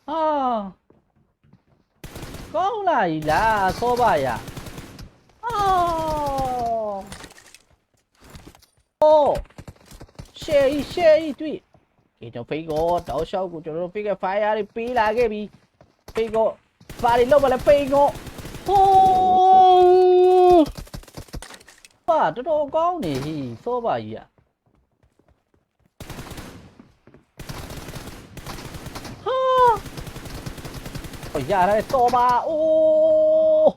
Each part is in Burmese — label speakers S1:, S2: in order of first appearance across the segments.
S1: 啊，高了一啦，说吧呀。哦，哦，射一对，给就飞過，到效果就飛嘅快啊！你俾啦嘅bi，飛過，快啲撈埋嚟飛過。哦，哇，這都高呢，說吧呀。呀，來說吧，哦，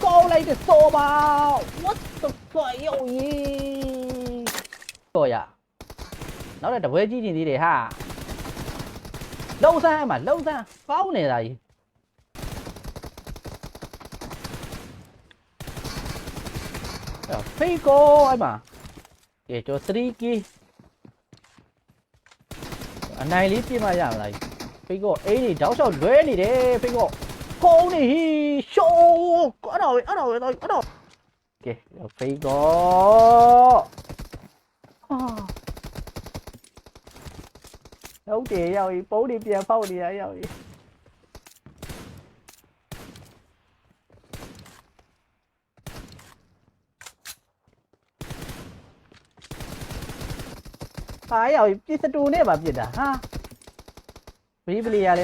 S1: 高嚟嘅說吧，我的乖有嘢，對呀，နောက်လည်းတပွဲကြည့်နေသေးတယ်ဟာလုံးစမ်းမှာလုံးစမ်းကောင်းနေတာကြီး飛過အဲ့မှာကဲကျွန်တော် 3K အနိုင်လေးပြစ်မှရမလား飛過အိမ်ကြီးတောက်လျှောက်လွဲနေတယ်飛過ကောင်းနေဟီရှောအဲ့တော့ကဲ飛過ဟုတ်တယ်ရောက်ပြီပုံးတွေပြန်ပေါက်နေရရောက်ပြီဟာရောက်ပြီပြစ်စတူနဲ့ပါပြစ်တာဟာဘေးပလီရလဲ